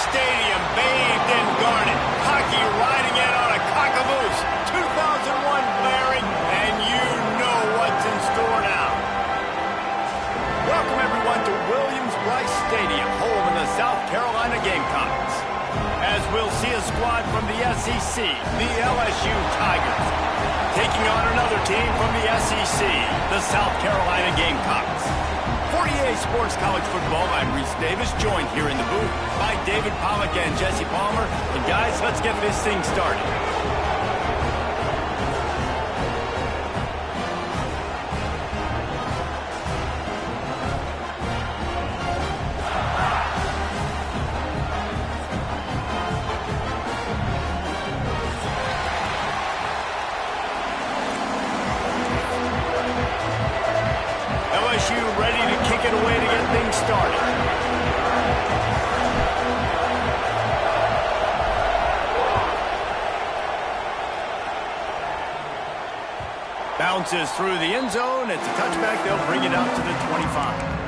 stadium bathed in garnet. Hockey riding in on a cockamoose. 2001 blaring, and you know what's in store now. Welcome, everyone, to Williams-Brice Stadium, home of the South Carolina Gamecocks. As we'll see a squad from the SEC, the LSU Tigers, taking on another team from the SEC, the South Carolina Gamecocks. 48 Sports College Football, I'm Reese Davis, joined here in the booth by David Pollack and Jesse Palmer. And guys, let's get this thing started. LSU ready to kick it away to get things started. Bounces through the end zone. It's a touchback. They'll bring it out to the 25.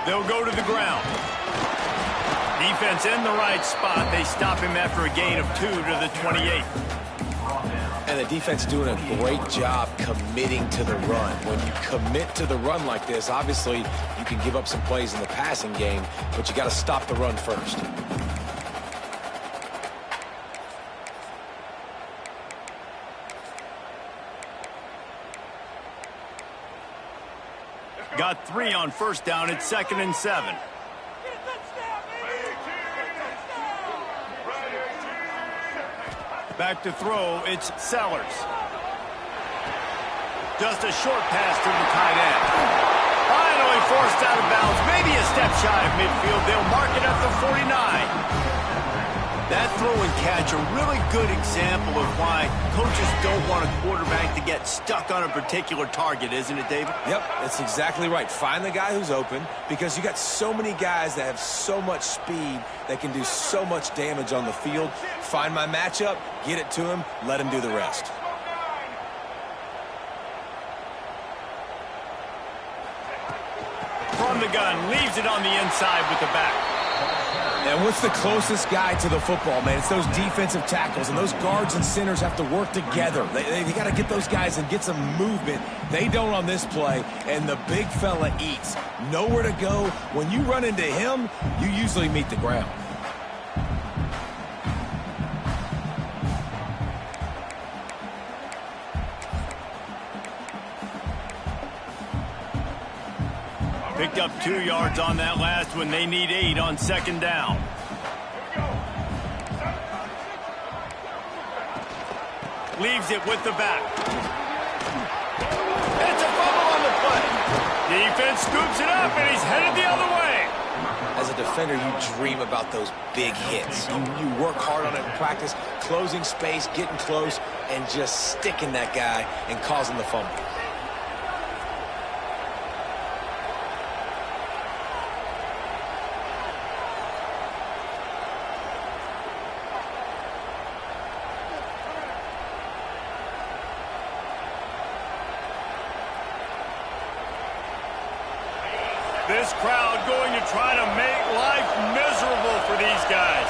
They'll go to the ground. Defense in the right spot. They stop him after a gain of 2 to the 28. And the defense doing a great job committing to the run. When you commit to the run like this, obviously you can give up some plays in the passing game, but you got to stop the run first. Got 3 on first down. It's 2nd and 7. Back to throw. It's Sellers. Just a short pass to the tight end. Finally forced out of bounds. Maybe a step shy of midfield. They'll mark it at the 49. That throw and catch, a really good example of why coaches don't want a quarterback to get stuck on a particular target, isn't it, David? Yep, that's exactly right. Find the guy who's open, because you got so many guys that have so much speed that can do so much damage on the field. Find my matchup, get it to him, let him do the rest. From the gun, leaves it on the inside with the back. And what's the closest guy to the football, man? It's those defensive tackles, and those guards and centers have to work together. They got to get those guys and get some movement. They don't on this play, and the big fella eats. Nowhere to go. When you run into him, you usually meet the ground. Picked up 2 yards on that last one. They need 8 on 2nd down. Leaves it with the back. It's a fumble on the play. Defense scoops it up, and he's headed the other way. As a defender, you dream about those big hits. You work hard on it in practice, closing space, getting close, and just sticking that guy and causing the fumble. This crowd going to try to make life miserable for these guys.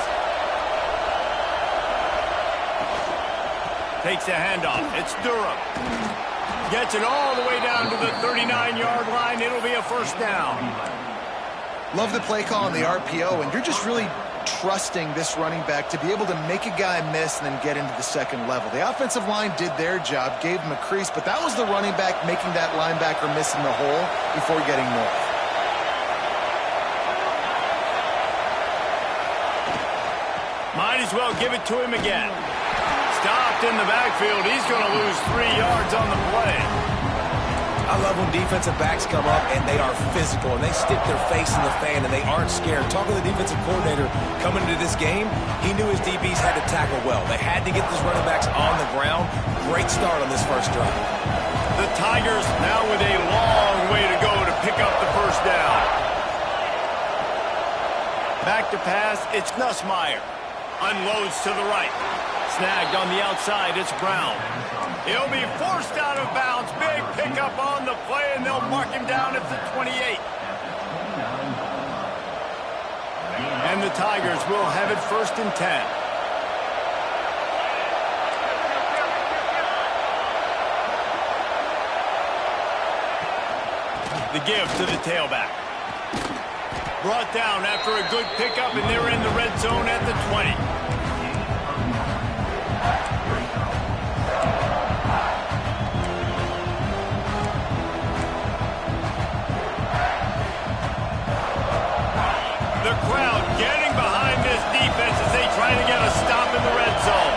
Takes the handoff. It's Durham. Gets it all the way down to the 39-yard line. It'll be a first down. Love the play call on the RPO, and you're just really trusting this running back to be able to make a guy miss and then get into the second level. The offensive line did their job, gave him a crease, but that was the running back making that linebacker miss in the hole before getting north. Might as well give it to him again. Stopped in the backfield. He's going to lose 3 yards on the play. I love when defensive backs come up and they are physical and they stick their face in the fan and they aren't scared. Talking to the defensive coordinator coming into this game, he knew his DBs had to tackle well. They had to get these running backs on the ground. Great start on this first drive. The Tigers now with a long way to go to pick up the first down. Back to pass, it's Nussmeier. Unloads to the right. Snagged on the outside, it's Brown. He'll be forced out of bounds. Big pickup on the play, and they'll mark him down at the 28. And the Tigers will have it 1st and 10. The give to the tailback. Brought down after a good pickup, and they're in the red zone at the 20. The crowd getting behind this defense as they try to get a stop in the red zone.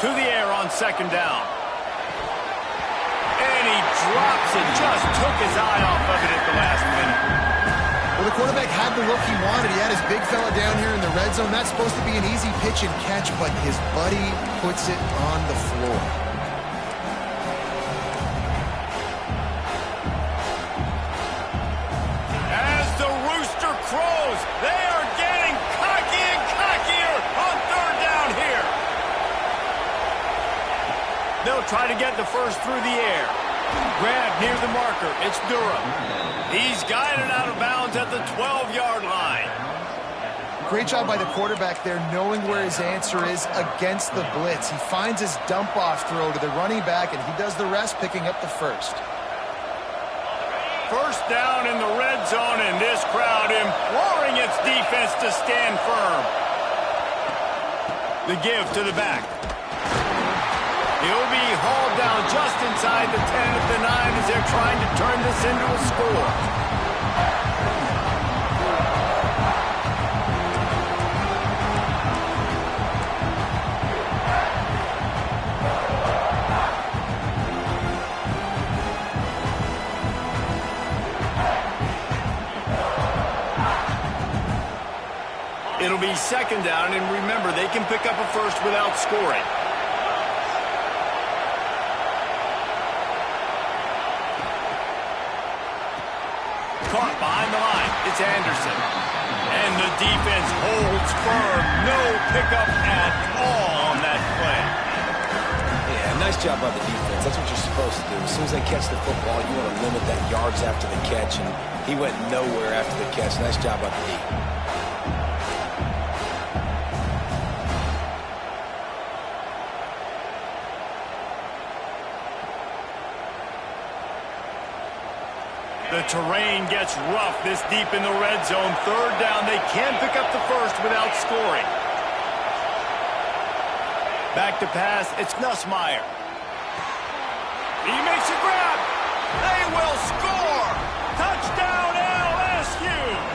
To the air on 2nd down. And he drops it, just took his eye off of it at the last minute. Well, the quarterback had the look he wanted. He had his big fella down here in the red zone. That's supposed to be an easy pitch and catch, but his buddy puts it on the floor. As the rooster crows, they are getting cocky and cockier on 3rd down here. They'll try to get the first through the air. Grab near the marker. It's Durham. He's guided out of bounds at the 12-yard line. Great job by the quarterback there, knowing where his answer is against the blitz. He finds his dump-off throw to the running back, and he does the rest, picking up the first. 1st down in the red zone, and this crowd imploring its defense to stand firm. The give to the back. He'll be hauled down just inside the 10 at the 9 as they're trying to turn this into a score. It'll be 2nd down, and remember, they can pick up a first without scoring. Caught behind the line. It's Anderson. And the defense holds firm. No pickup at all on that play. Yeah, nice job by the defense. That's what you're supposed to do. As soon as they catch the football, you want to limit that yards after the catch, and he went nowhere after the catch. Nice job by the D. The terrain gets rough this deep in the red zone. 3rd down, they can pick up the first without scoring. Back to pass, it's Nussmeier. He makes a grab. They will score. Touchdown LSU.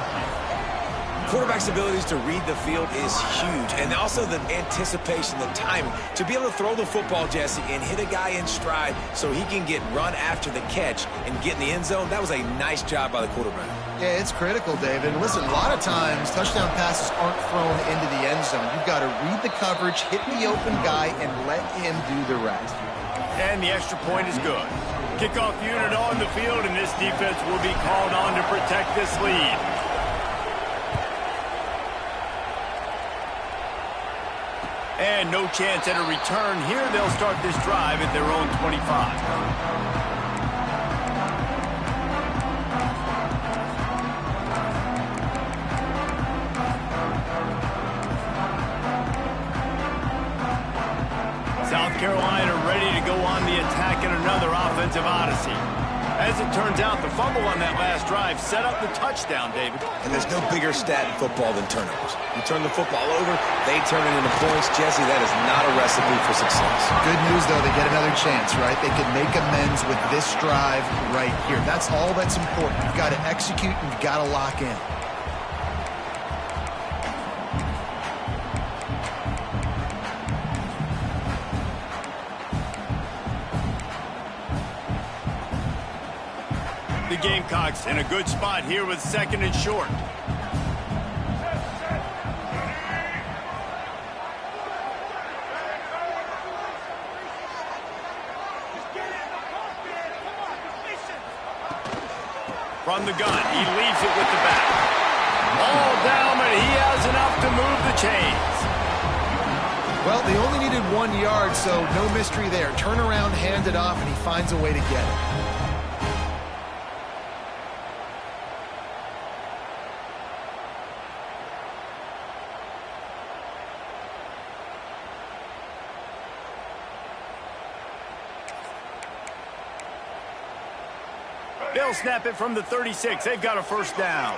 Quarterback's abilities to read the field is huge, and also the anticipation, the timing. To be able to throw the football, Jesse, and hit a guy in stride so he can get run after the catch and get in the end zone, that was a nice job by the quarterback. Yeah, it's critical, David. Listen, a lot of times touchdown passes aren't thrown into the end zone. You've got to read the coverage, hit the open guy, and let him do the rest. And the extra point is good. Kickoff unit on the field, and this defense will be called on to protect this lead. And no chance at a return here. They'll start this drive at their own 25. South Carolina ready to go on the attack in another offensive odyssey. As it turns out, the fumble on that last drive set up the touchdown, David. And there's no bigger stat in football than turnovers. You turn the football over, they turn it into points. Jesse, that is not a recipe for success. Good news, though, they get another chance, right? They can make amends with this drive right here. That's all that's important. You've got to execute and you've got to lock in. The Gamecocks in a good spot here with 2nd and short. From the gun, he leaves it with the back. All down, but he has enough to move the chains. Well, they only needed 1 yard, so no mystery there. Turn around, hand it off, and he finds a way to get it. They'll snap it from the 36. They've got a first down.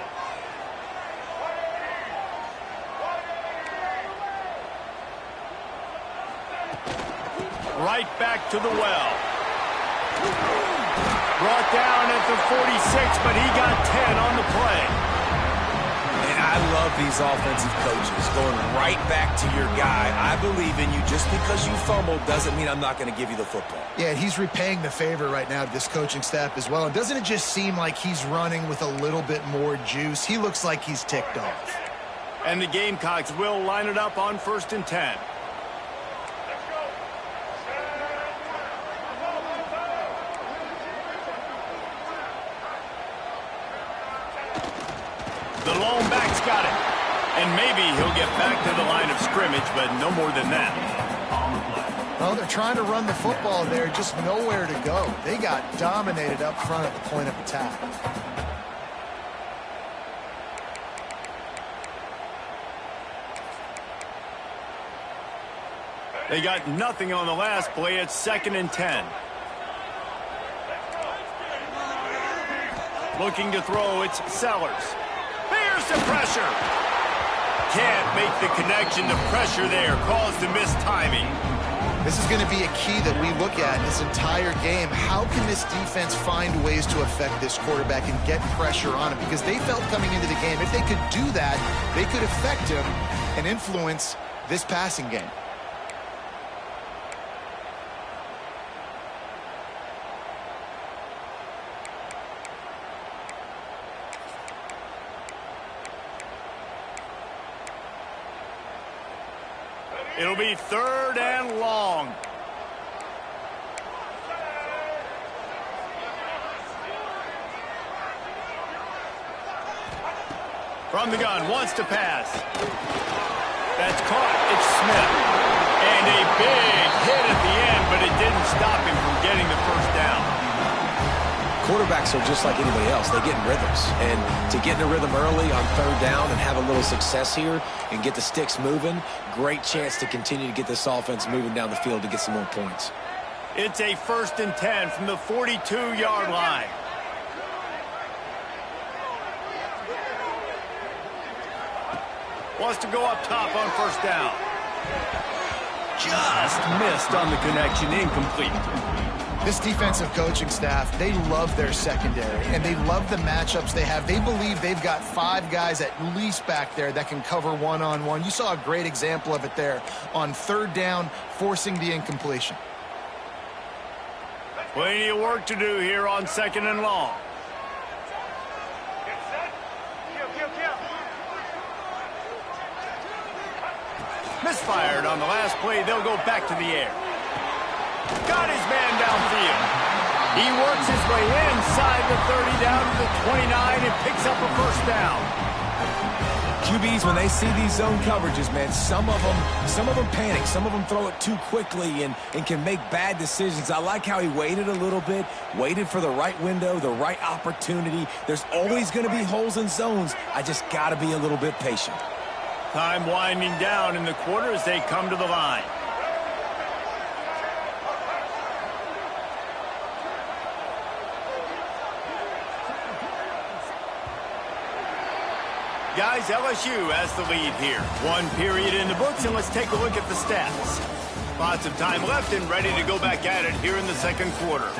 Right back to the well. Brought down at the 46, but he got 10 on the play. And I love these offensive coaches going right back to your guy. I believe in you. Just because you fumbled doesn't mean I'm not going to give you the football. Yeah, he's repaying the favor right now to this coaching staff as well. And doesn't it just seem like he's running with a little bit more juice? He looks like he's ticked off. And the Gamecocks will line it up on 1st and 10. The lone back's got it. And maybe he'll get back to the line of scrimmage, but no more than that. Well, they're trying to run the football there, just nowhere to go. They got dominated up front at the point of attack. They got nothing on the last play. It's 2nd and 10. Looking to throw, it's Sellers. Here's the pressure. Can't make the connection. The pressure there caused the missed timing. This is going to be a key that we look at in this entire game. How can this defense find ways to affect this quarterback and get pressure on him? Because they felt coming into the game, if they could do that, they could affect him and influence this passing game. It'll be 3rd and long. From the gun, wants to pass. That's caught. It's Smith. And a big hit at the end, but it didn't stop him from getting the first down. Quarterbacks are just like anybody else. They get in rhythms. And to get in a rhythm early on 3rd down and have a little success here and get the sticks moving, great chance to continue to get this offense moving down the field to get some more points. It's a 1st and 10 from the 42-yard line. Wants to go up top on 1st down. Just missed on the connection, incomplete. This defensive coaching staff, they love their secondary, and they love the matchups they have. They believe they've got 5 guys at least back there that can cover one-on-one. You saw a great example of it there on 3rd down, forcing the incompletion. Plenty of work to do here on 2nd and long. Misfired on the last play. They'll go back to the air. Got his man downfield. He works his way inside the 30 down to the 29 and picks up a first down. QBs, when they see these zone coverages, man, some of them panic. Some of them throw it too quickly and can make bad decisions. I like how he waited a little bit, waited for the right window, the right opportunity. There's always going to be holes in zones. I just got to be a little bit patient. Time winding down in the quarter as they come to the line. Guys, LSU has the lead here. 1 period in the books, and let's take a look at the stats. Lots of time left and ready to go back at it here in the 2nd quarter.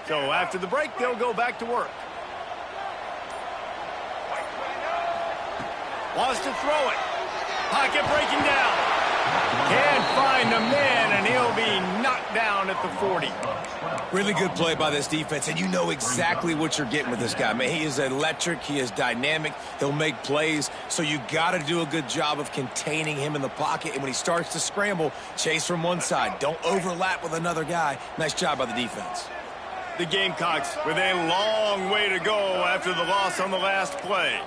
So after the break, they'll go back to work. Wants to throw it. Pocket breaking down. Can't find the man, and he'll be knocked down at the 40. Really good play by this defense, and you know exactly what you're getting with this guy. Man, he is electric. He is dynamic. He'll make plays, so you got to do a good job of containing him in the pocket. And when he starts to scramble, chase from one side. Don't overlap with another guy. Nice job by the defense. The Gamecocks with a long way to go after the loss on the last play.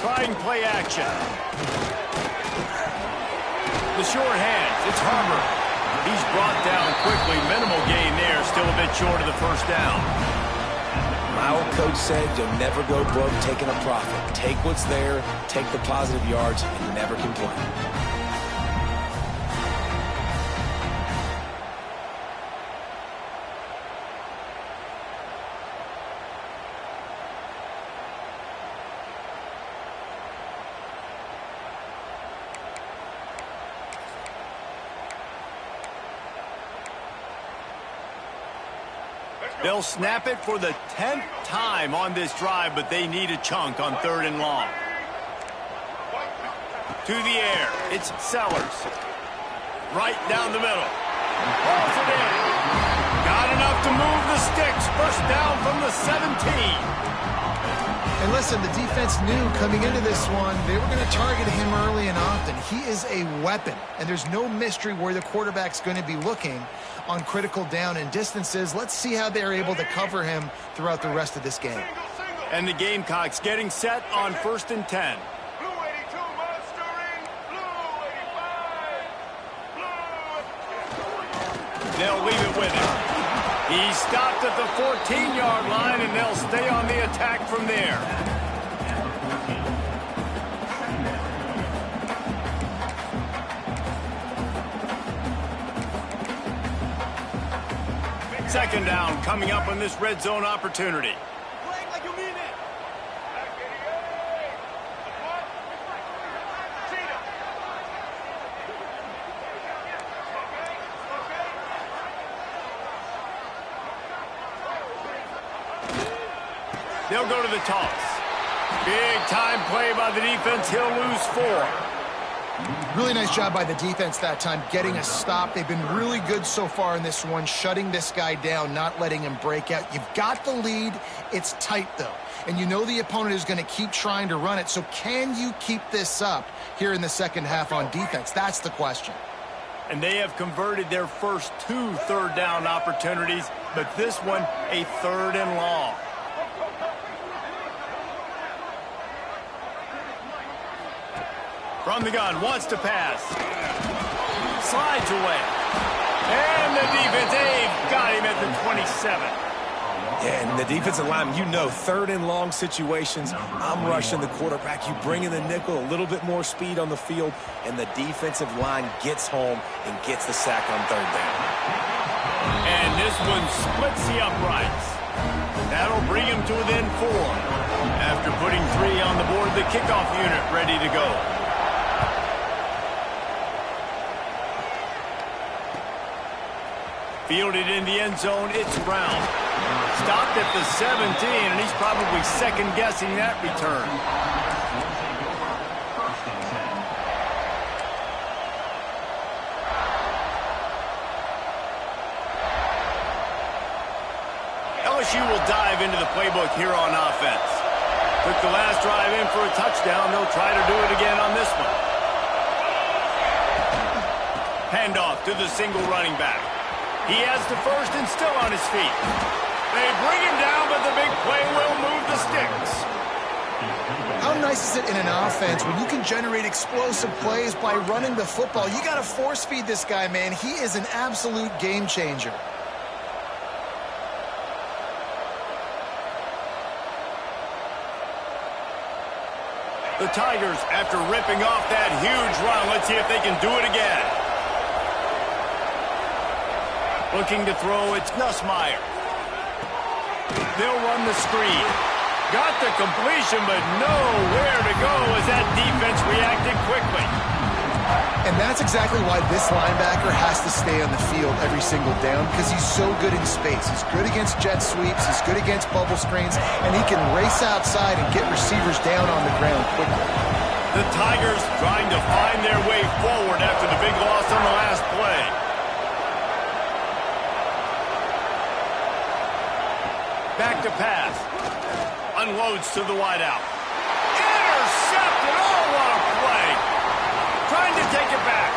Trying play action. The short hands, it's Harbor. He's brought down quickly. Minimal gain there, still a bit short of the first down. My old coach said you'll never go broke taking a profit. Take what's there, take the positive yards, and never complain. They'll snap it for the 10th time on this drive, but they need a chunk on 3rd and long. To the air, it's Sellers. Right down the middle. Pulls it in. Got enough to move the sticks. First down from the 17. And listen, the defense knew coming into this one, they were going to target him early and often. He is a weapon, and there's no mystery where the quarterback's going to be looking on critical down and distances. Let's see how they're able to cover him throughout the rest of this game. And the Gamecocks getting set on 1st and 10. Blue 82 monstering. Blue 85. They'll leave it with him. He stopped at the 14-yard line, and they'll stay on the attack from there. Second down coming up on this red zone opportunity. Playing like you mean it. Back 88. What? Cheetah. They'll go to the toss. Big time play by the defense. He'll lose 4. Really nice job by the defense that time, getting a stop. They've been really good so far in this one, shutting this guy down, not letting him break out. You've got the lead. It's tight, though. And you know the opponent is going to keep trying to run it. So can you keep this up here in the second half on defense? That's the question. And they have converted their first 2 third down opportunities, but this one a 3rd and long. From the gun, wants to pass. Slides away. And the defense, they've got him at the 27. Yeah, and the defensive lineman, you know, 3rd and long situations, I'm rushing the quarterback. You bring in the nickel, a little bit more speed on the field, and the defensive line gets home and gets the sack on 3rd down. And this one splits the uprights. That'll bring him to within 4. After putting 3 on the board, the kickoff unit ready to go. Fielded in the end zone, it's Brown. Stopped at the 17, and he's probably second-guessing that return. LSU will dive into the playbook here on offense. Took the last drive in for a touchdown. They'll try to do it again on this one. Handoff to the single running back. He has the first and still on his feet. They bring him down, but the big play will move the sticks. How nice is it in an offense when you can generate explosive plays by running the football? You got to force feed this guy, man. He is an absolute game changer. The Tigers, after ripping off that huge run, let's see if they can do it again. Looking to throw, it's Nussmeier. They'll run the screen. Got the completion, but nowhere to go as that defense reacted quickly. And that's exactly why this linebacker has to stay on the field every single down, because he's so good in space. He's good against jet sweeps, he's good against bubble screens, and he can race outside and get receivers down on the ground quickly. The Tigers trying to find their way forward after the big loss on the last play. Back to pass. Unloads to the wideout. Intercepted! Oh, what a play! Trying to take it back.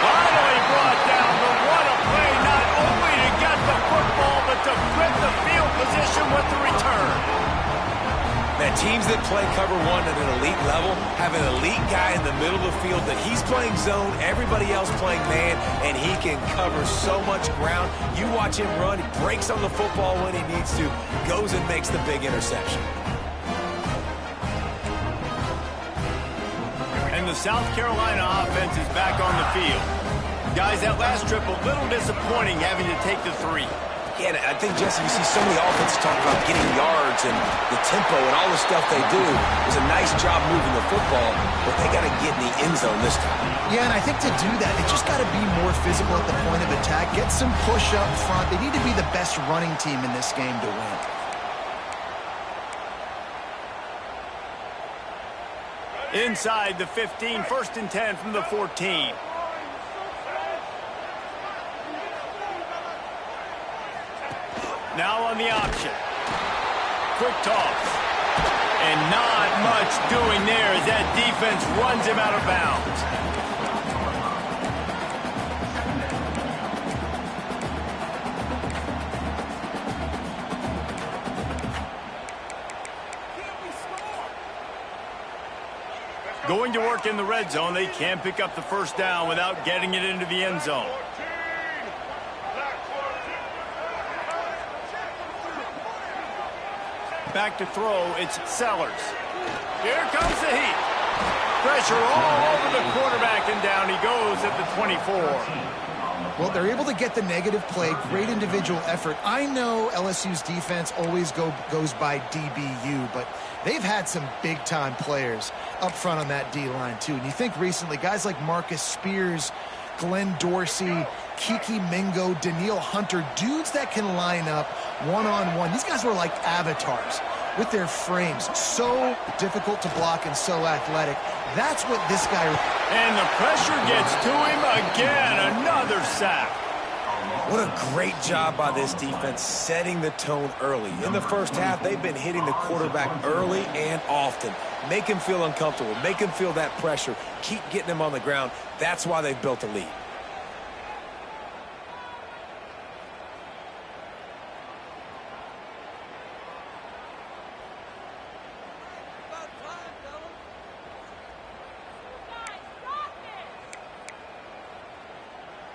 Finally brought down, but what a play, not only to get the football, but to flip the field position with the return. Man, teams that play cover one at an elite level have an elite guy in the middle of the field that he's playing zone, everybody else playing man, and he can cover so much ground. You watch him run, he breaks on the football when he needs to, goes and makes the big interception. And the South Carolina offense is back on the field. Guys, that last trip a little disappointing having to take the 3. Yeah, I think, Jesse, you see so many offenses talk about getting yards and the tempo and all the stuff they do. It was a nice job moving the football, but they got to get in the end zone this time. Yeah, and I think to do that, they just got to be more physical at the point of attack, get some push up front. They need to be the best running team in this game to win. Inside the 15, 1st and 10 from the 14. Now on the option. Quick toss. And not much doing there as that defense runs him out of bounds. Going to work in the red zone. They can't pick up the first down without getting it into the end zone. Back to throw, it's Sellers. Here comes the heat. Pressure all over the quarterback, and down he goes at the 24. Well, they're able to get the negative play, great individual effort. I know LSU's defense always goes by DBU, but they've had some big-time players up front on that D-line, too. And you think recently, guys like Marcus Spears, Glenn Dorsey, Kiki Mingo, Daniil Hunter, dudes that can line up one-on-one. These guys were like avatars with their frames. So difficult to block and so athletic. That's what this guy... And the pressure gets to him again. Another sack. What a great job by this defense setting the tone early. In the first half, they've been hitting the quarterback early and often. Make him feel uncomfortable. Make him feel that pressure. Keep getting him on the ground. That's why they've built a lead.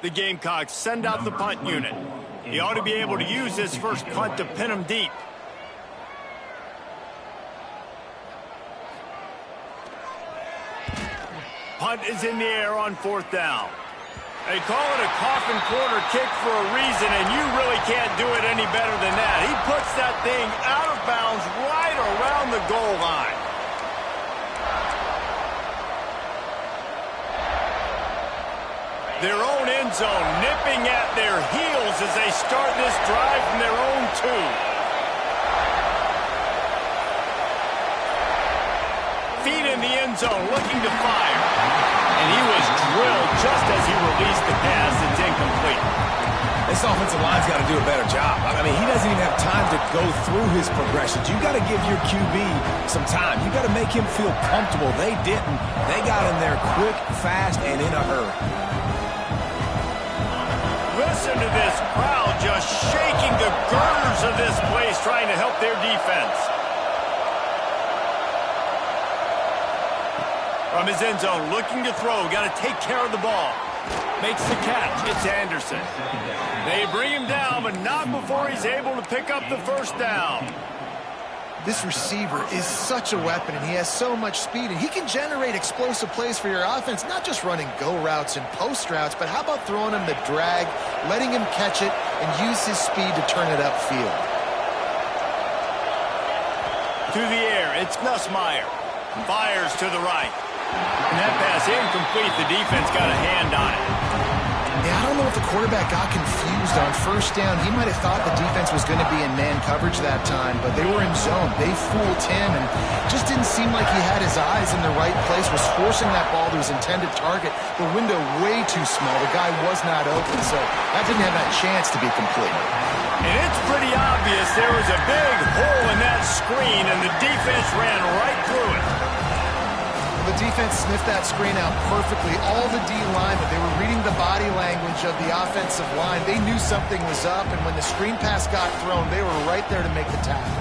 The Gamecocks send out the punt unit. He ought to be able to use this first punt to pin him deep. Punt is in the air on 4th down. They call it a coffin corner kick for a reason, and you really can't do it any better than that. He puts that thing out of bounds right around the goal line. Their own end zone nipping at their heels as they start this drive from their own 2. Feet in the end zone looking to fire. And he was drilled just as he released the pass. It's incomplete. This offensive line's got to do a better job. I mean, he doesn't even have time to go through his progressions. You got to give your QB some time. You got to make him feel comfortable. They didn't. They got in there quick, fast, and in a hurry. Listen to this crowd just shaking the girders of this place, trying to help their defense. From his end zone, looking to throw, got to take care of the ball. Makes the catch. It's Anderson. They bring him down, but not before he's able to pick up the first down. This receiver is such a weapon, and he has so much speed, and he can generate explosive plays for your offense, not just running go routes and post routes, but how about throwing him the drag, letting him catch it, and use his speed to turn it upfield. To the air, it's Nussmeier. Fires to the right. And that pass incomplete. The defense got a hand on it. Yeah, I don't know if the quarterback got confused on first down. He might have thought the defense was going to be in man coverage that time, but they were in zone. They fooled him, and just didn't seem like he had his eyes in the right place, was forcing that ball to his intended target. The window way too small. The guy was not open, so that didn't have that chance to be complete. And it's pretty obvious there was a big hole in that screen, and the defense ran right through it. The defense sniffed that screen out perfectly. All the D linemen, they were reading the body language of the offensive line. They knew something was up, and when the screen pass got thrown, they were right there to make the tackle.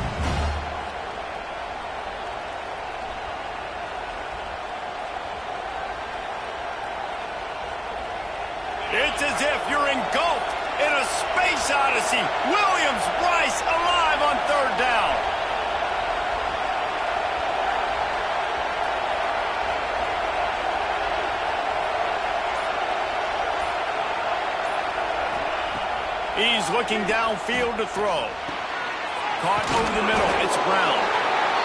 It's as if you're engulfed in a space odyssey. Williams-Brice alive on third down. He's looking downfield to throw. Caught over the middle. It's Brown.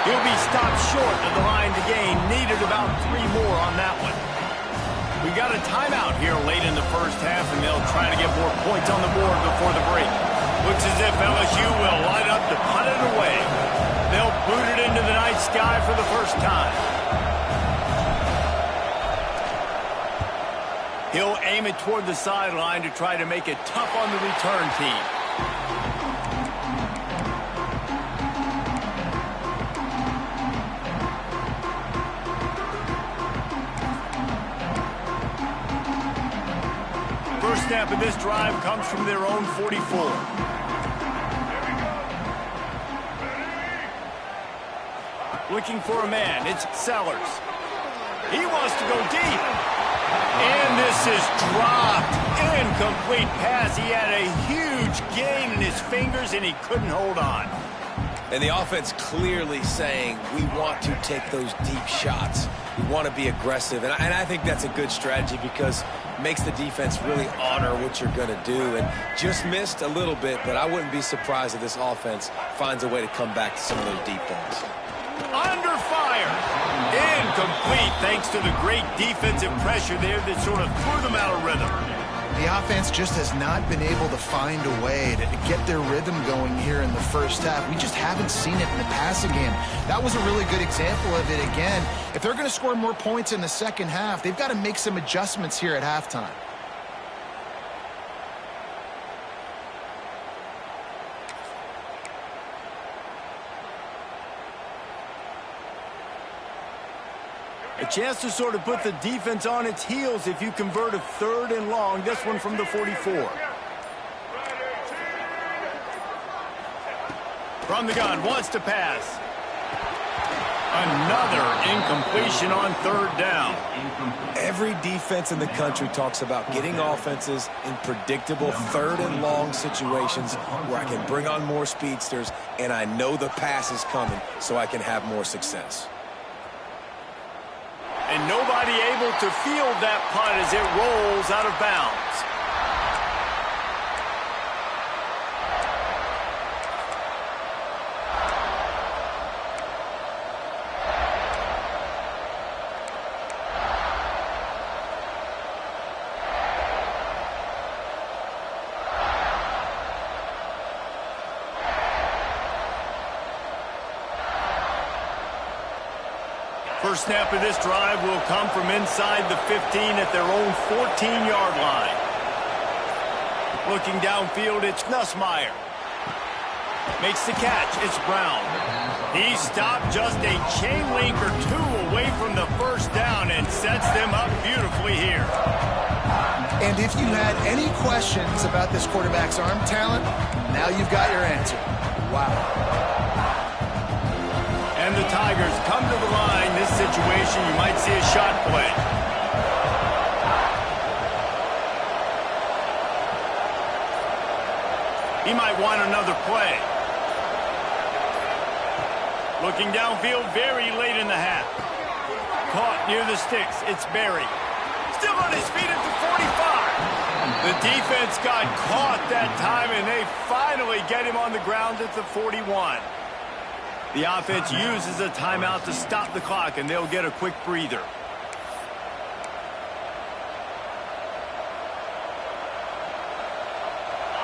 He'll be stopped short of the line to gain. Needed about 3 more on that one. We got a timeout here late in the first half, and they'll try to get more points on the board before the break. Looks as if LSU will line up to punt it away. They'll boot it into the night sky for the first time. He'll aim it toward the sideline to try to make it tough on the return team. First snap of this drive comes from their own 44. Looking for a man. It's Sellers. He wants to go deep. And this is dropped. Incomplete pass. He had a huge gain in his fingers, and he couldn't hold on. And the offense clearly saying, we want to take those deep shots. We want to be aggressive. And I think that's a good strategy because it makes the defense really honor what you're going to do. And just missed a little bit, but I wouldn't be surprised if this offense finds a way to come back to some of those deep balls. Under fire. Incomplete thanks to the great defensive pressure there that sort of threw them out of rhythm. The offense just has not been able to find a way to get their rhythm going here in the first half. We just haven't seen it in the passing game. That was a really good example of it again. If they're going to score more points in the second half, they've got to make some adjustments here at halftime. A chance to sort of put the defense on its heels if you convert a 3rd and long. This one from the 44. From the gun, wants to pass. Another incompletion on 3rd down. Every defense in the country talks about getting offenses in predictable 3rd and long situations where I can bring on more speedsters and I know the pass is coming so I can have more success. And nobody able to field that punt as it rolls out of bounds. First snap of this drive will come from inside the 15 at their own 14-yard line. Looking downfield, it's Nussmeier. Makes the catch. It's Brown. He stopped just a chain link or 2 away from the first down and sets them up beautifully here. And if you had any questions about this quarterback's arm talent, now you've got your answer. Wow. And the Tigers come to the line. This situation, you might see a shot play. He might want another play. Looking downfield very late in the half. Caught near the sticks. It's Berry. Still on his feet at the 45. The defense got caught that time, and they finally get him on the ground at the 41. The offense uses a timeout to stop the clock, and they'll get a quick breather.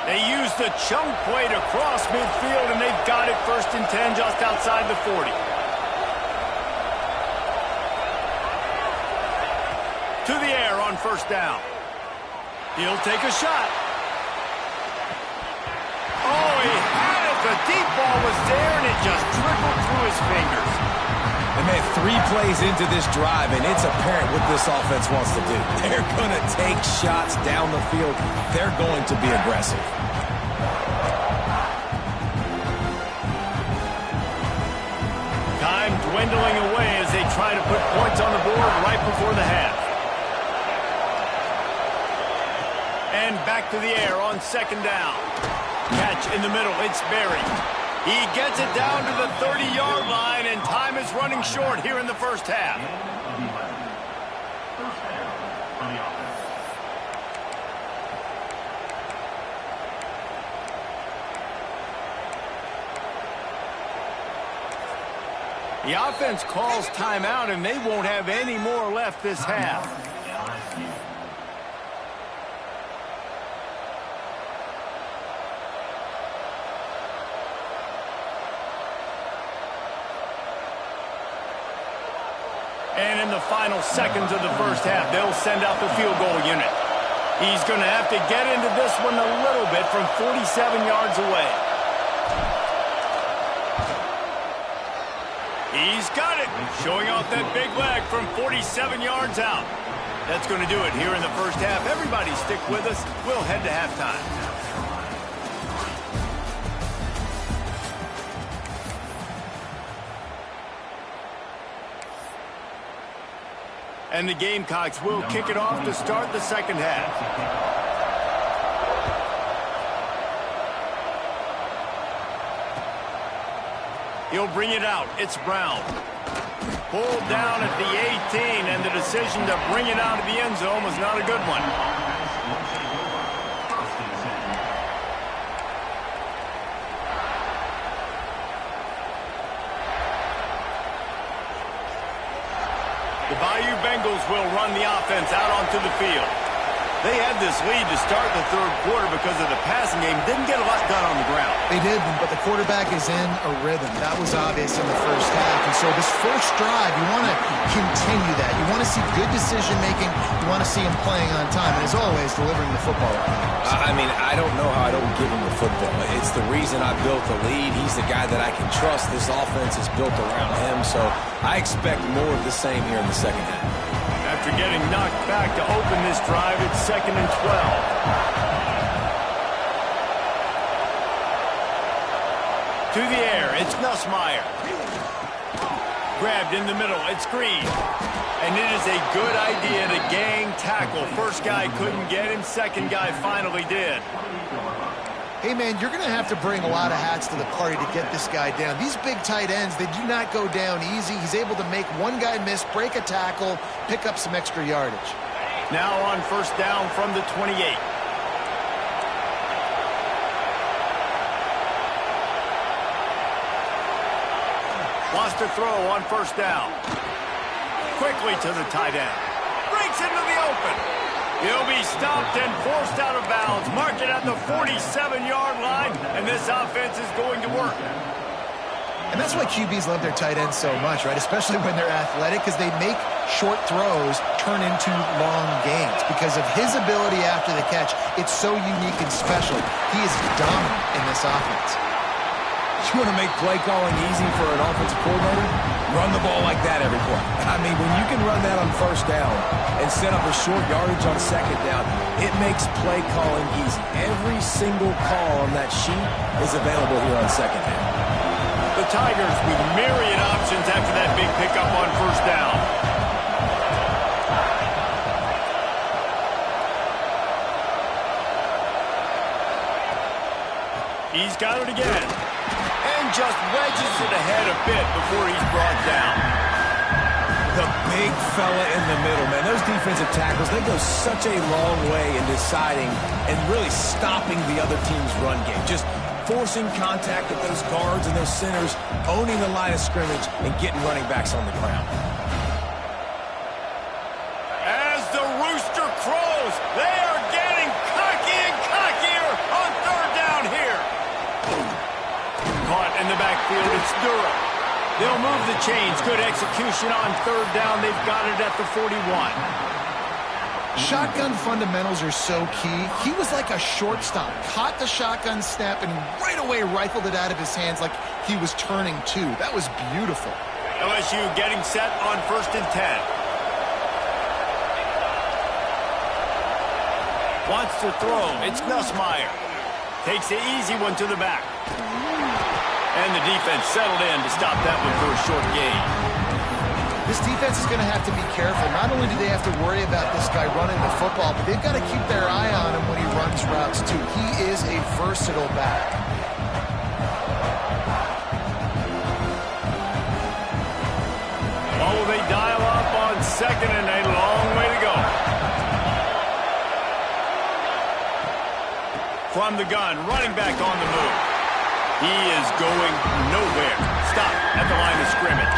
They use the chunk play to cross midfield, and they've got it 1st and 10 just outside the 40. To the air on 1st down. He'll take a shot. Oh, he had it. The deep ball was there, and it just trickled through his fingers. And man, 3 plays into this drive, and it's apparent what this offense wants to do. They're going to take shots down the field. They're going to be aggressive. Time dwindling away as they try to put points on the board right before the half. And back to the air on 2nd down. Catch in the middle. It's Berry. He gets it down to the 30-yard line, and time is running short here in the 1st half. The offense calls timeout, and they won't have any more left this half. And in the final seconds of the 1st half, they'll send out the field goal unit. He's going to have to get into this one a little bit from 47 yards away. He's got it, showing off that big leg from 47 yards out. That's going to do it here in the 1st half. Everybody stick with us. We'll head to halftime. And the Gamecocks will kick it off to start the 2nd half. He'll bring it out. It's Brown. Pulled down at the 18, and the decision to bring it out of the end zone was not a good one. The Bayou Bengals will run the offense out onto the field. They had this lead to start the 3rd quarter because of the passing game. Didn't get a lot done on the ground. They did, but the quarterback is in a rhythm. That was obvious in the 1st half. And so this 1st drive, you want to continue that. You want to see good decision-making. You want to see him playing on time. And as always, delivering the football. I mean, I don't know how I don't give him the football. It's the reason I built the lead. He's the guy that I can trust. This offense is built around him. So I expect more of the same here in the 2nd half. After getting knocked back to open this drive, it's 2nd and 12. To the air, it's Nussmeier. Grabbed in the middle, it's Green. And it is a good idea to gang tackle. 1st guy couldn't get him, 2nd guy finally did. Hey, man, you're going to have to bring a lot of hats to the party to get this guy down. These big tight ends, they do not go down easy. He's able to make one guy miss, break a tackle, pick up some extra yardage. Now on 1st down from the 28. Wants to throw on 1st down. Quickly to the tight end. Breaks into the open. He'll be stopped and forced out of bounds. Mark it at the 47-yard line, and this offense is going to work. And that's why QBs love their tight ends so much, right? Especially when they're athletic, because they make short throws turn into long gains. Because of his ability after the catch, it's so unique and special. He is dominant in this offense. You want to make play calling easy for an offensive coordinator? Run the ball like that every play. I mean, when you can run that on 1st down and set up a short yardage on 2nd down, it makes play calling easy. Every single call on that sheet is available here on 2nd down. The Tigers with myriad options after that big pickup on 1st down. He's got it again. And just wedges it ahead a bit before he's brought down. The big fella in the middle, man. Those defensive tackles, they go such a long way in deciding and really stopping the other team's run game. Just forcing contact with those guards and those centers, owning the line of scrimmage, and getting running backs on the ground. As the rooster crows, they are getting cocky and cockier on 3rd backfield. It's Durham. They'll move the chains. Good execution on third down. They've got it at the 41. Shotgun fundamentals are so key. He was like a shortstop. Caught the shotgun snap and right away rifled it out of his hands like he was turning two. That was beautiful. LSU getting set on 1st and 10. Wants to throw. It's Nussmeier. Takes the easy one to the back. And the defense settled in to stop that one for a short gain. This defense is going to have to be careful. Not only do they have to worry about this guy running the football, but they've got to keep their eye on him when he runs routes too. He is a versatile back. Oh, they dial up on 2nd and a long way to go. From the gun, running back on the move. He is going nowhere. Stop at the line of scrimmage.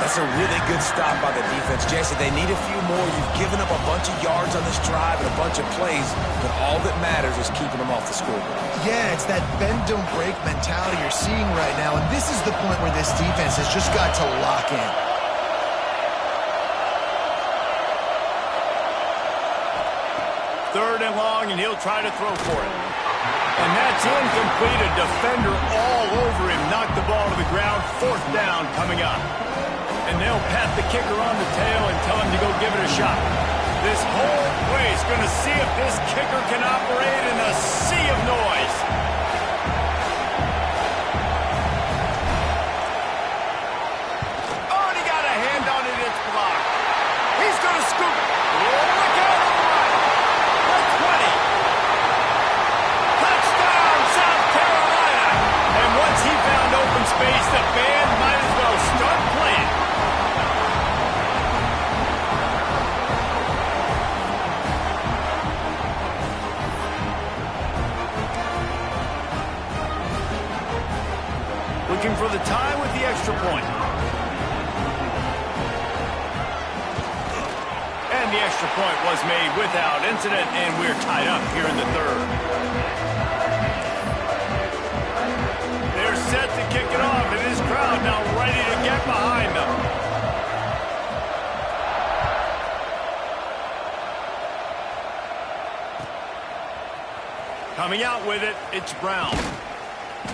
That's a really good stop by the defense. Jason, they need a few more. You've given up a bunch of yards on this drive and a bunch of plays, but all that matters is keeping them off the scoreboard. Yeah, it's that bend, don't break mentality you're seeing right now, and this is the point where this defense has just got to lock in. Third and long, and he'll try to throw for it. And that's incomplete. A defender all over him. Knocked the ball to the ground. 4th down coming up. And they'll pat the kicker on the tail and tell him to go give it a shot. This whole place going to see if this kicker can operate in a sea of noise. Oh, and he got a hand on it. It's blocked. He's going to scoop it. Look out on the right. The 20. Touchdown, South Carolina. And once he found open space, the band might as well start playing. Looking for the tie with the extra point. And the extra point was made without incident, and we're tied up here in the 3rd. They're set to kick it off, and this crowd now ready to get behind them. Coming out with it, it's Brown.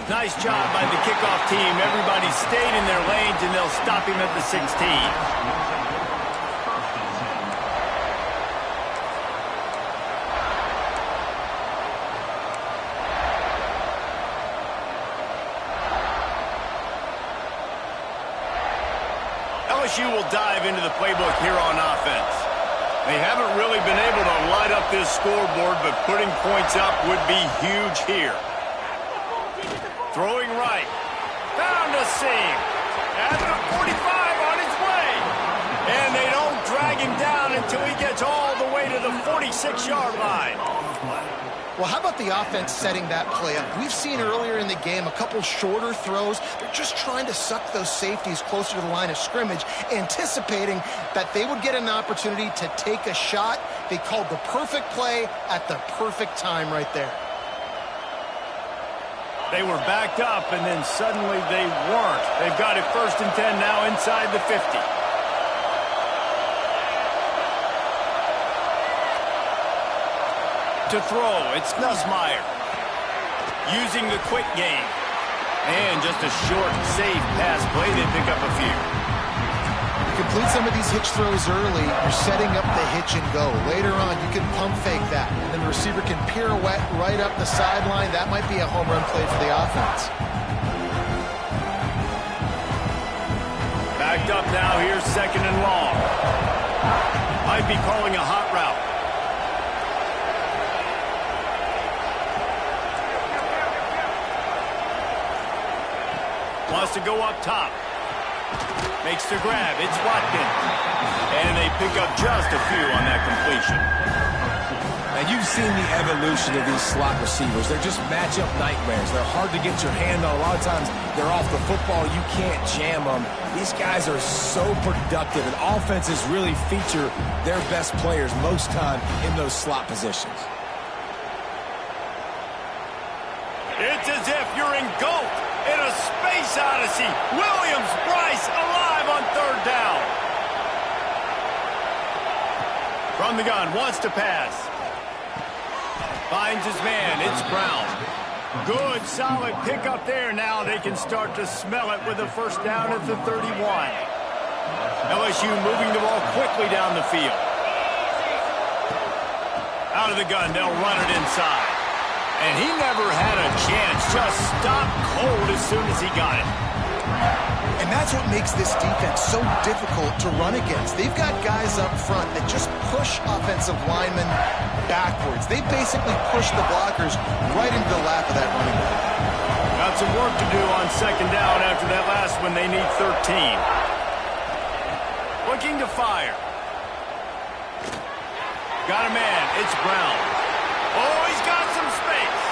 Nice job by the kickoff team. Everybody stayed in their lanes, and they'll stop him at the 16. LSU will dive into the playbook here on offense. They haven't really been able to light up this scoreboard, but putting points up would be huge here. Throwing right. Found a seam. At the 45 on his way. And they don't drag him down until he gets all the way to the 46-yard line. Well, how about the offense setting that play up? We've seen earlier in the game a couple shorter throws. They're just trying to suck those safeties closer to the line of scrimmage, anticipating that they would get an opportunity to take a shot. They called the perfect play at the perfect time right there. They were backed up, and then suddenly they weren't. They've got it 1st and 10 now inside the 50. To throw, it's Nussmeier. Using the quick game. And just a short, safe pass play. They pick up a few. Complete some of these hitch throws early. You're setting up the hitch and go. Later on, you can pump fake that. And then the receiver can pirouette right up the sideline. That might be a home run play for the offense. Backed up now. Here's 2nd and long. Might be calling a hot route. Wants to go up top. Makes the grab. It's Watkins. And they pick up just a few on that completion. Now, you've seen the evolution of these slot receivers. They're just matchup nightmares. They're hard to get your hand on. A lot of times, they're off the football. You can't jam them. These guys are so productive, and offenses really feature their best players most time in those slot positions. It's as if you're engulfed in a odyssey. Williams-Brice alive on third down. From the gun, wants to pass. Finds his man, it's Brown. Good, solid pickup there. Now they can start to smell it with a first down at the 31. LSU moving the ball quickly down the field. Out of the gun, they'll run it inside. And he never had a chance, just stopped cold as soon as he got it. And that's what makes this defense so difficult to run against. They've got guys up front that just push offensive linemen backwards. They basically push the blockers right into the lap of that running back. Got some work to do on second down after that last one. They need 13. Looking to fire. Got a man. It's Brown. Oh, he's got some space.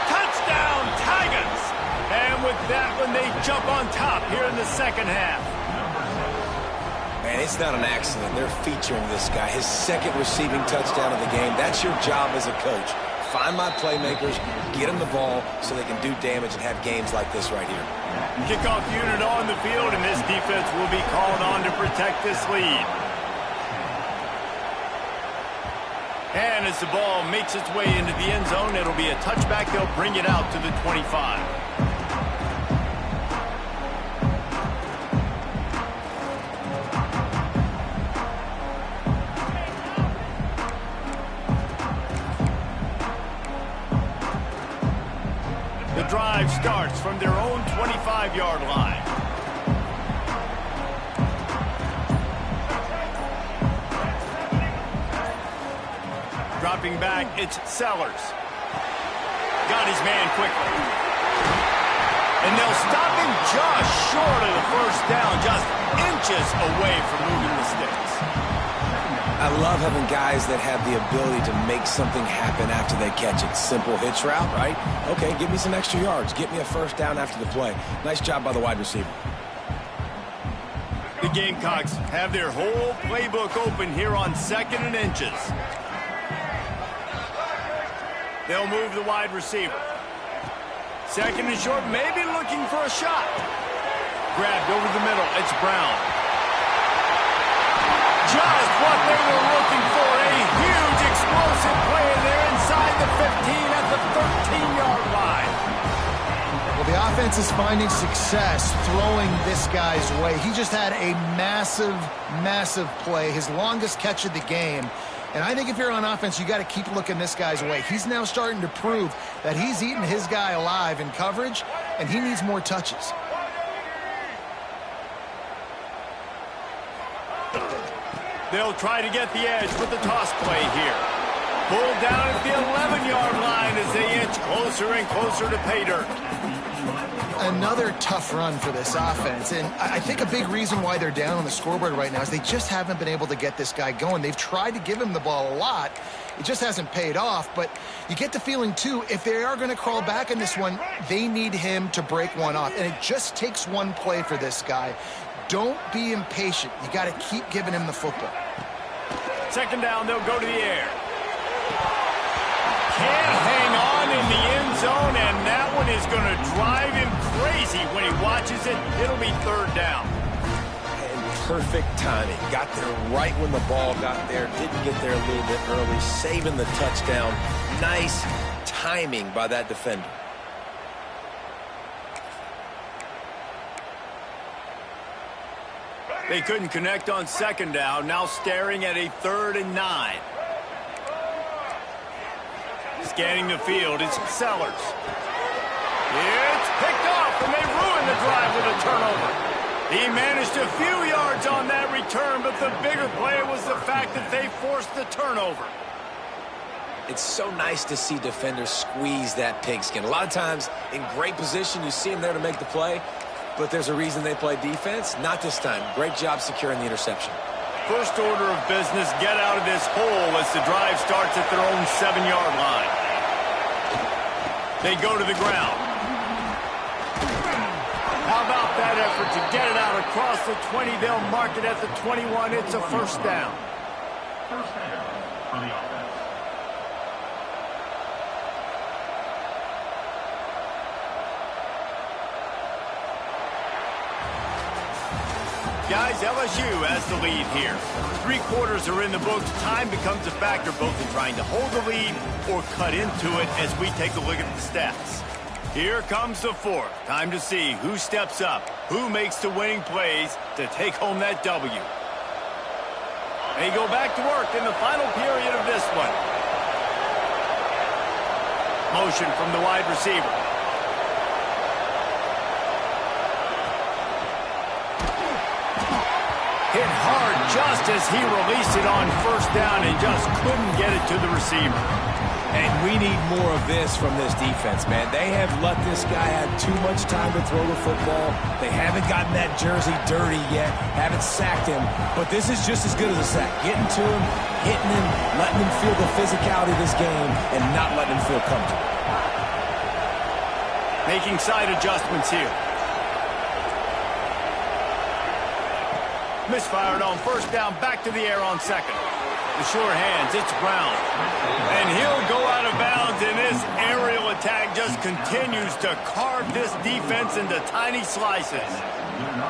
Touchdown, Tigers. And with that one, they jump on top here in the second half. Man, it's not an accident. They're featuring this guy. His second receiving touchdown of the game. That's your job as a coach. Find my playmakers, get them the ball so they can do damage and have games like this right here. Kickoff unit on the field, and this defense will be called on to protect this lead. And as the ball makes its way into the end zone, it'll be a touchback. They'll bring it out to the 25. The drive starts from their own 25-yard line. Dropping back, it's Sellers. Got his man quickly. And they'll stop him just short of the first down, just inches away from moving the sticks. I love having guys that have the ability to make something happen after they catch it. Simple hitch route, right? Okay, give me some extra yards. Get me a first down after the play. Nice job by the wide receiver. The Gamecocks have their whole playbook open here on second and inches. They'll move the wide receiver. Second and short, maybe looking for a shot. Grabbed over the middle, it's Brown. Just what they were looking for, a huge explosive play, and they're inside the 15 at the 13-yard line. Well, the offense is finding success throwing this guy's way. He just had a massive, massive play, his longest catch of the game. And I think if you're on offense, you got to keep looking this guy's way. He's now starting to prove that he's eating his guy alive in coverage, and he needs more touches. They'll try to get the edge with the toss play here. Pulled down at the 11-yard line as they inch closer and closer to pay dirt. Another tough run for this offense, and I think a big reason why they're down on the scoreboard right now is they just haven't been able to get this guy going. They've tried to give him the ball a lot. It just hasn't paid off, but you get the feeling, too, if they are going to crawl back in this one, they need him to break one off, and it just takes one play for this guy. Don't be impatient. You got to keep giving him the football. Second down, they'll go to the air. Can't hang on in the end zone, and that one is going to drive him crazy when he watches it. It'll be third down. And perfect timing. Got there right when the ball got there. Didn't get there a little bit early. Saving the touchdown. Nice timing by that defender. They couldn't connect on second down. Now staring at a 3rd and 9. Scanning the field, it's Sellers. It's picked off, and they ruin the drive with a turnover. He managed a few yards on that return, but the bigger play was the fact that they forced the turnover. It's so nice to see defenders squeeze that pigskin. A lot of times, in great position, you see them there to make the play, but there's a reason they play defense. Not this time. Great job securing the interception. First order of business, get out of this hole as the drive starts at their own 7-yard line. They go to the ground. How about that effort to get it out across the 20? They'll mark it at the 21. It's a first down. First down for the offense. guys. LSU has the lead here. 3 quarters are in the books. Time becomes a factor both in trying to hold the lead or cut into it as we take a look at the stats. Here comes the 4th. Time to see who steps up, who makes the winning plays to take home that W. They go back to work in the final period of this one. Motion from the wide receiver. Hit hard just as he released it on first down and just couldn't get it to the receiver. And we need more of this from this defense, man. They have let this guy have too much time to throw the football. They haven't gotten that jersey dirty yet, haven't sacked him. But this is just as good as a sack. Getting to him, hitting him, letting him feel the physicality of this game, and not letting him feel comfortable. Making side adjustments here. Misfired on first down, back to the air on second. The sure hands, it's Brown. And he'll go out of bounds, and this aerial attack just continues to carve this defense into tiny slices.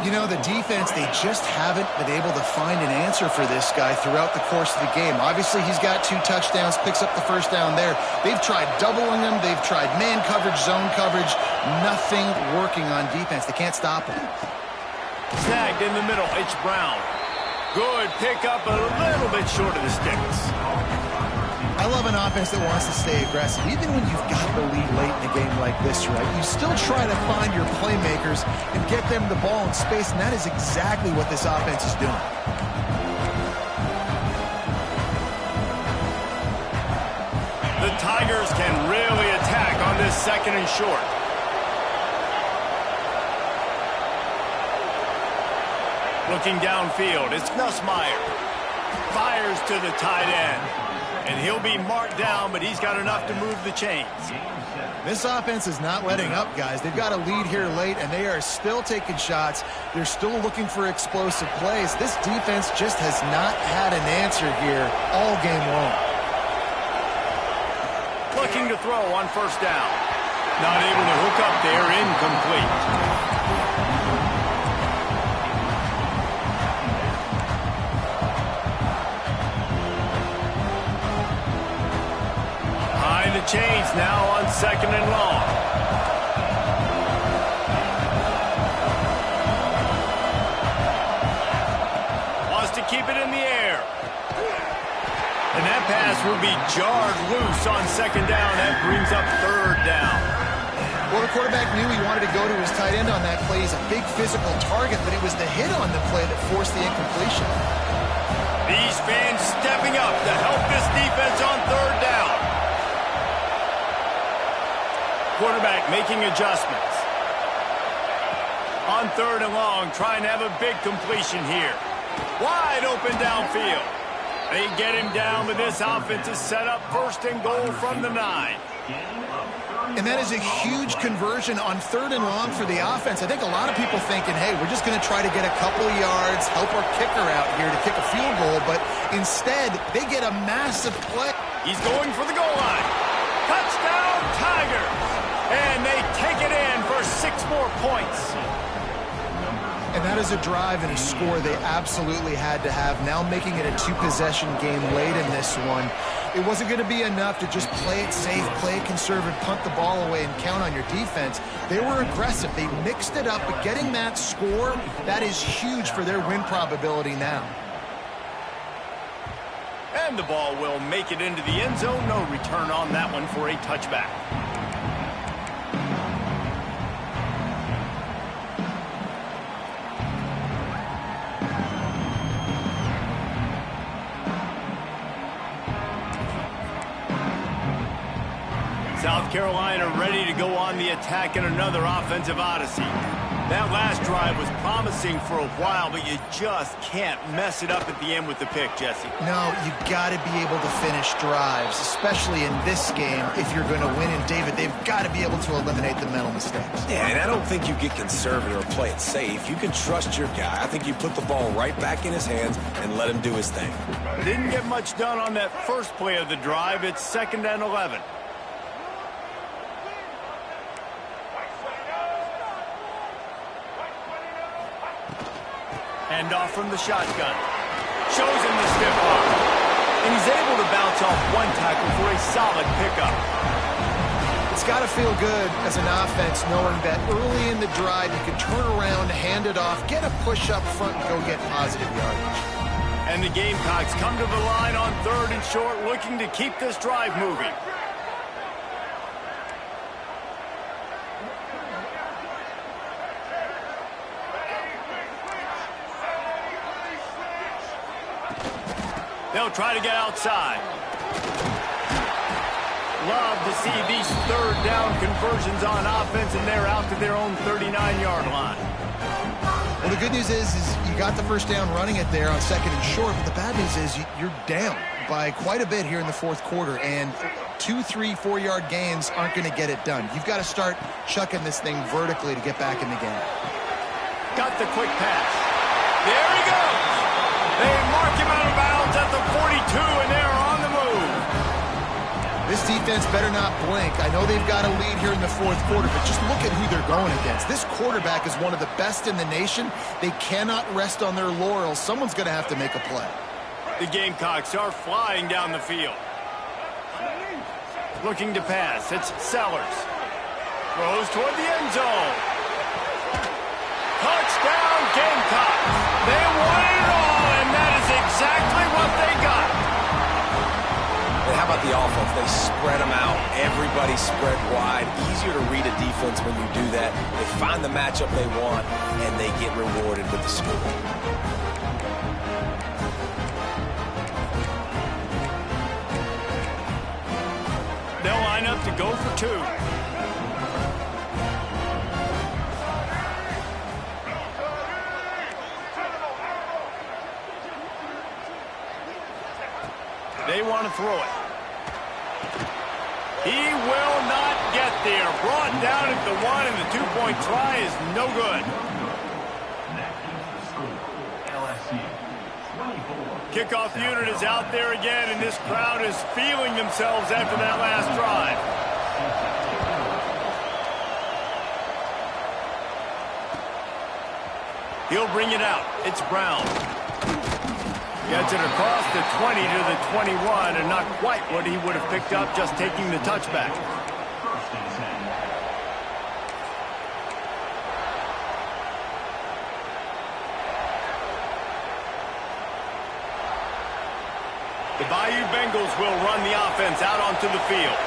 You know, the defense, they just haven't been able to find an answer for this guy throughout the course of the game. Obviously, he's got 2 touchdowns, picks up the first down there. They've tried doubling him. They've tried man coverage, zone coverage. Nothing working on defense. They can't stop him. Snagged in the middle, it's Brown. Good pickup, a little bit short of the sticks. I love an offense that wants to stay aggressive. Even when you've got the lead late in a game like this, right, you still try to find your playmakers and get them the ball in space, and that is exactly what this offense is doing. The Tigers can really attack on this second and short. Looking downfield, it's Nussmeier. Fires to the tight end. And he'll be marked down, but he's got enough to move the chains. This offense is not letting up, guys. They've got a lead here late, and they are still taking shots. They're still looking for explosive plays. This defense just has not had an answer here all game long. Looking to throw on first down. Not able to hook up there, incomplete. The chains now on second and long. Wants to keep it in the air. And that pass will be jarred loose on second down. That brings up third down. Well, the quarterback knew he wanted to go to his tight end on that play. He's a big physical target, but it was the hit on the play that forced the incompletion. These fans stepping up to help this defense on third down. Quarterback making adjustments. On third and long, trying to have a big completion here. Wide open downfield. They get him down, but this offense is set up first and goal from the 9. And that is a huge conversion on third and long for the offense. I think a lot of people thinking, hey, we're just going to try to get a couple of yards, help our kicker out here to kick a field goal. But instead, they get a massive play. He's going for the goal line. Touchdown, Tigers. And they take it in for 6 more points. And that is a drive and a score they absolutely had to have. Now making it a 2-possession game late in this one. It wasn't going to be enough to just play it safe, play it conservative, punt the ball away, and count on your defense. They were aggressive. They mixed it up, but getting that score, that is huge for their win probability now. And the ball will make it into the end zone. No return on that one for a touchback. South Carolina ready to go on the attack in another offensive odyssey. That last drive was promising for a while, but you just can't mess it up at the end with the pick, Jesse. No, you got to be able to finish drives, especially in this game if you're going to win. And, David, they've got to be able to eliminate the mental mistakes. Yeah, and I don't think you get conservative or play it safe. You can trust your guy. I think you put the ball right back in his hands and let him do his thing. Didn't get much done on that first play of the drive. It's 2nd and 11. Hand off from the shotgun. Shows him the stiff arm. And he's able to bounce off one tackle for a solid pickup. It's got to feel good as an offense knowing that early in the drive you can turn around, hand it off, get a push up front, and go get positive yardage. And the Gamecocks come to the line on 3rd and short, looking to keep this drive moving. They'll try to get outside. Love to see these 3rd down conversions on offense, and they're out to their own 39-yard line. Well, the good news is you got the first down running it there on 2nd and short, but the bad news is you're down by quite a bit here in the 4th quarter, and 2, 3, 4-yard gains aren't going to get it done. You've got to start chucking this thing vertically to get back in the game. Got the quick pass. There he goes. They mark him out of bounds at the 42, and they're on the move. This defense better not blink. I know they've got a lead here in the 4th quarter, but just look at who they're going against. This quarterback is one of the best in the nation. They cannot rest on their laurels. Someone's going to have to make a play. The Gamecocks are flying down the field. Looking to pass. It's Sellers. Throws toward the end zone. Touchdown, Gamecocks. They won it all, and that is exactly what they got. And how about the offense? They spread them out. Everybody spread wide. Easier to read a defense when you do that. They find the matchup they want, and they get rewarded with the score. They'll line up to go for 2. They want to throw it. He will not get there. Brought down at the 1, and the 2-point try is no good. Kickoff unit is out there again, and this crowd is feeling themselves after that last drive. He'll bring it out. It's Brown. Gets it across the 20 to the 21, and not quite what he would have picked up just taking the touchback. The Bayou Bengals will run the offense out onto the field.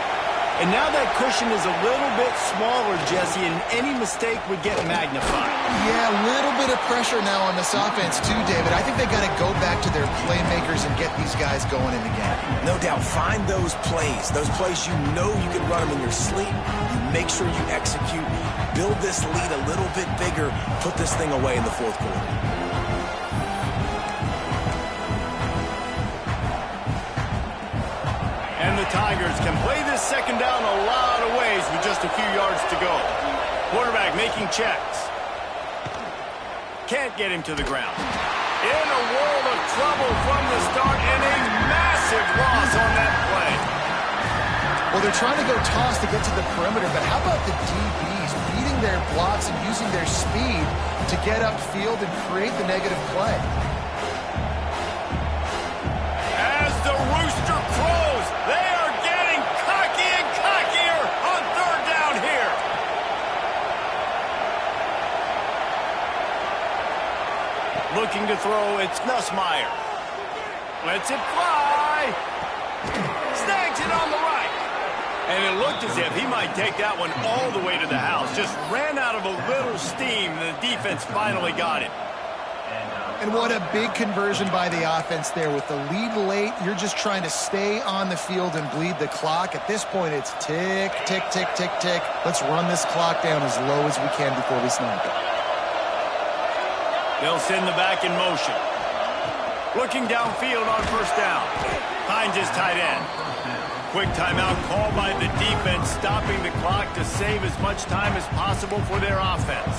And now that cushion is a little bit smaller, Jesse, and any mistake would get magnified. Yeah, a little bit of pressure now on this offense too, David. I think they got to go back to their playmakers and get these guys going in the game. No doubt, find those plays you know you can run them in your sleep. You make sure you execute, build this lead a little bit bigger, put this thing away in the 4th quarter. And the Tigers can play this 2nd down a lot of ways with just a few yards to go. Quarterback making checks. Can't get him to the ground. In a world of trouble from the start, and a massive loss on that play. Well, they're trying to go toss to get to the perimeter, but how about the DBs beating their blocks and using their speed to get upfield and create the negative play? As the rooster crows, they are getting cocky and cockier on 3rd down here. Looking to throw, it's Nussmeier. Lets it fly. Snags it on the right. And it looked as if he might take that one all the way to the house. Just ran out of a little steam. The defense finally got it. And what a big conversion by the offense there. With the lead late, you're just trying to stay on the field and bleed the clock. At this point, it's tick, tick, tick, tick, tick. Let's run this clock down as low as we can before we snap it. They'll send the back in motion. Looking downfield on 1st down. Finds his tight end. Quick timeout called by the defense, stopping the clock to save as much time as possible for their offense.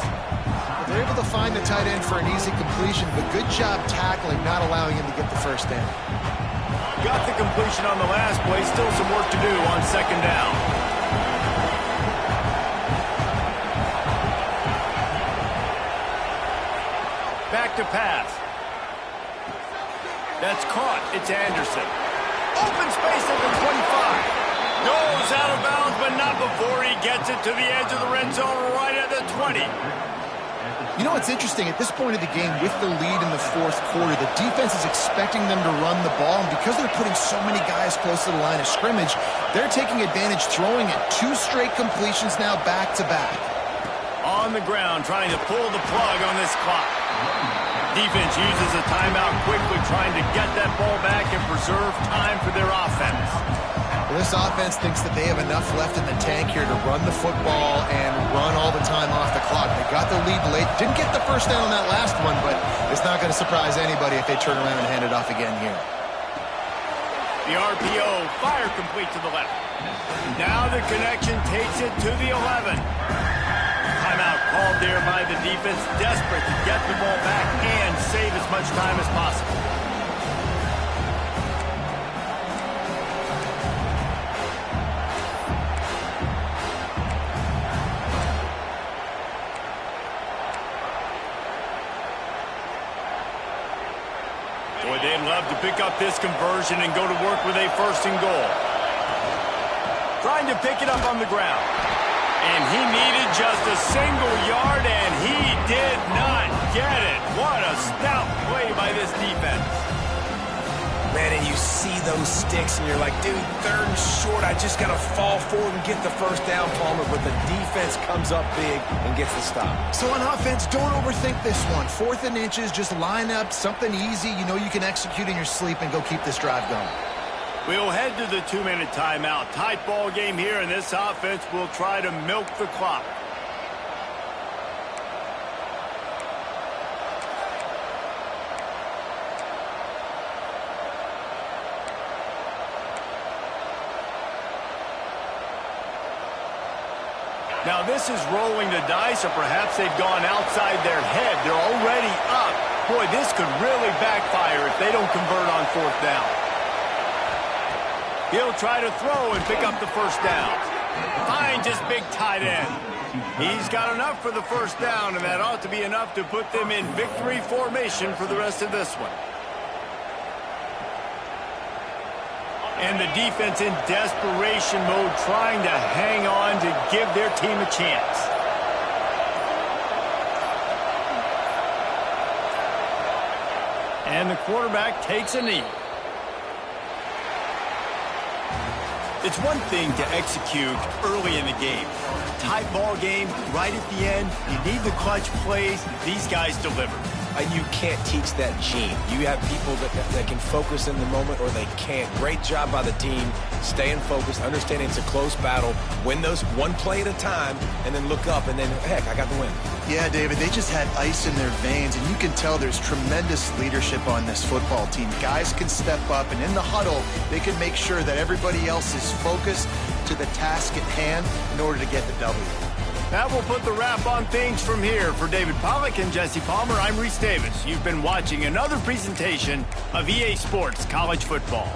They're able to find the tight end for an easy completion, but good job tackling, not allowing him to get the 1st down. Got the completion on the last play. Still some work to do on 2nd down. back to pass. That's caught. It's Anderson. Open space at the 25. Goes out of bounds, but not before he gets it to the edge of the red zone right at the 20. You know what's interesting? At this point of the game, with the lead in the fourth quarter, the defense is expecting them to run the ball, and because they're putting so many guys close to the line of scrimmage, they're taking advantage, throwing it 2 straight completions now back-to-back. On the ground, trying to pull the plug on this clock. Defense uses a timeout quickly, trying to get that ball back and preserve time for their offense. Well, this offense thinks that they have enough left in the tank here to run the football and run all the time off the clock. They got the lead late. Didn't get the first down on that last one, but it's not going to surprise anybody if they turn around and hand it off again here. The RPO, fire complete to the left. Now the connection takes it to the 11. Timeout called there by the defense, desperate to get the ball back and save as much time as possible. Boy, they'd love to pick up this conversion and go to work with a 1st and goal. Trying to pick it up on the ground. And he needed just a single yard, and he did not get it. What a stout play by this defense. Man, and you see those sticks, and you're like, dude, 3rd and short. I just got to fall forward and get the first down, Palmer. But the defense comes up big and gets the stop. So on offense, don't overthink this one. 4th and inches, just line up something easy you know you can execute in your sleep and go keep this drive going. We'll head to the 2-minute timeout. Tight ball game here, and this offense will try to milk the clock. Now this is rolling the dice, or perhaps they've gone outside their head. They're already up. Boy, this could really backfire if they don't convert on 4th down. He'll try to throw and pick up the first down. Finds his big tight end. He's got enough for the first down, and that ought to be enough to put them in victory formation for the rest of this one. And the defense in desperation mode, trying to hang on to give their team a chance. And the quarterback takes a knee. It's one thing to execute early in the game. Tight ball game, right at the end. You need the clutch plays. These guys deliver. You can't teach that gene. You have people that can focus in the moment, or they can't. Great job by the team, staying focused, understanding it's a close battle, win those one play at a time, and then look up, and then, heck, I got the win. Yeah, David, they just had ice in their veins, and you can tell there's tremendous leadership on this football team. Guys can step up, and in the huddle, they can make sure that everybody else is focused to the task at hand in order to get the W. That will put the wrap on things from here. For David Pollack and Jesse Palmer, I'm Reese Davis. You've been watching another presentation of EA Sports College Football.